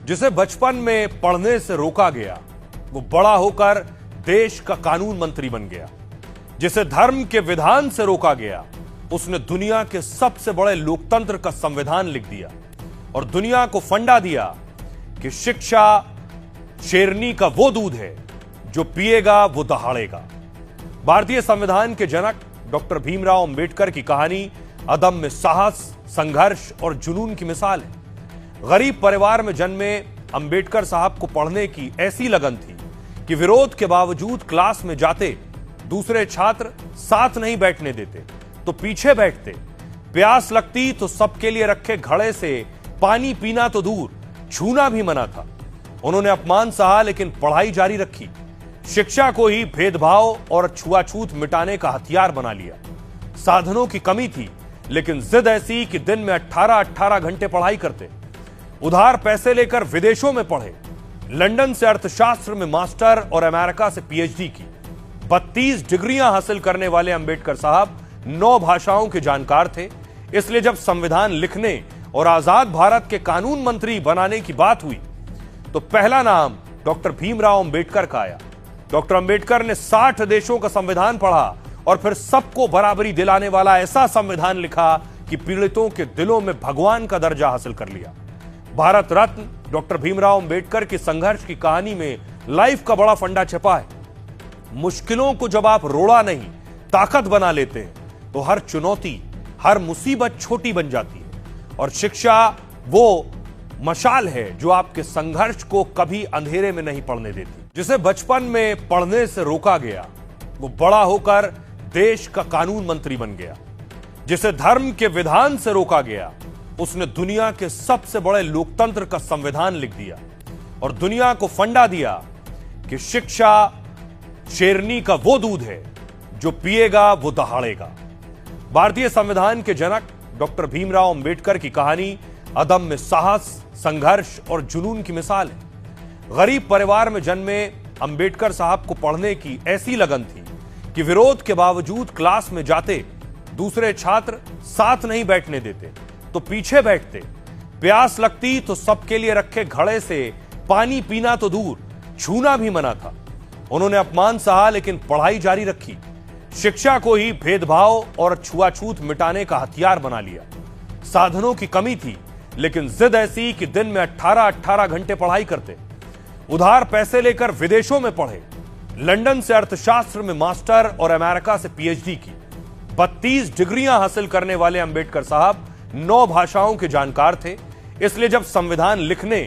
जिसे बचपन में पढ़ने से रोका गया, वो बड़ा होकर देश का कानून मंत्री बन गया। जिसे धर्म के विधान से रोका गया, उसने दुनिया के सबसे बड़े लोकतंत्र का संविधान लिख दिया और दुनिया को फंडा दिया कि शिक्षा शेरनी का वो दूध है जो पिएगा वो दहाड़ेगा। भारतीय संविधान के जनक डॉक्टर भीमराव अंबेडकर की कहानी अदम्य साहस, संघर्ष और जुनून की मिसाल है। गरीब परिवार में जन्मे अंबेडकर साहब को पढ़ने की ऐसी लगन थी कि विरोध के बावजूद क्लास में जाते दूसरे छात्र साथ नहीं बैठने देते तो पीछे बैठते। प्यास लगती तो सबके लिए रखे घड़े से पानी पीना तो दूर, छूना भी मना था। उन्होंने अपमान सहा लेकिन पढ़ाई जारी रखी। शिक्षा को ही भेदभाव और छुआछूत मिटाने का हथियार बना लिया। साधनों की कमी थी लेकिन जिद ऐसी कि दिन में 18-18 घंटे पढ़ाई करते। उधार पैसे लेकर विदेशों में पढ़े। लंदन से अर्थशास्त्र में मास्टर और अमेरिका से पीएचडी की। 32 डिग्रियां हासिल करने वाले अंबेडकर साहब 9 भाषाओं के जानकार थे। इसलिए जब संविधान लिखने और आजाद भारत के कानून मंत्री बनाने की बात हुई तो पहला नाम डॉक्टर भीमराव अंबेडकर का आया। डॉक्टर अंबेडकर ने 60 देशों का संविधान पढ़ा और फिर सबको बराबरी दिलाने वाला ऐसा संविधान लिखा कि पीड़ितों के दिलों में भगवान का दर्जा हासिल कर लिया। भारत रत्न डॉक्टर भीमराव अंबेडकर की संघर्ष की कहानी में लाइफ का बड़ा फंडा छिपा है। मुश्किलों को जब आप रोड़ा नहीं ताकत बना लेते हैं तो हर चुनौती, हर मुसीबत छोटी बन जाती है। और शिक्षा वो मशाल है जो आपके संघर्ष को कभी अंधेरे में नहीं पड़ने देती। जिसे बचपन में पढ़ने से रोका गया, वो बड़ा होकर देश का कानून मंत्री बन गया। जिसे धर्म के विधान से रोका गया, उसने दुनिया के सबसे बड़े लोकतंत्र का संविधान लिख दिया और दुनिया को फंडा दिया कि शिक्षा शेरनी का वो दूध है जो पिएगा वो दहाड़ेगा। भारतीय संविधान के जनक डॉक्टर भीमराव अंबेडकर की कहानी अदम्य साहस, संघर्ष और जुनून की मिसाल है। गरीब परिवार में जन्मे अंबेडकर साहब को पढ़ने की ऐसी लगन थी कि विरोध के बावजूद क्लास में जाते दूसरे छात्र साथ नहीं बैठने देते तो पीछे बैठते। प्यास लगती तो सबके लिए रखे घड़े से पानी पीना तो दूर, छूना भी मना था। उन्होंने अपमान सहा लेकिन पढ़ाई जारी रखी। शिक्षा को ही भेदभाव और छुआछूत मिटाने का हथियार बना लिया। साधनों की कमी थी लेकिन जिद ऐसी कि दिन में 18-18 घंटे पढ़ाई करते। उधार पैसे लेकर विदेशों में पढ़े। लंदन से अर्थशास्त्र में मास्टर और अमेरिका से पीएचडी की। 32 डिग्रियां हासिल करने वाले अंबेडकर साहब 9 भाषाओं के जानकार थे। इसलिए जब संविधान लिखने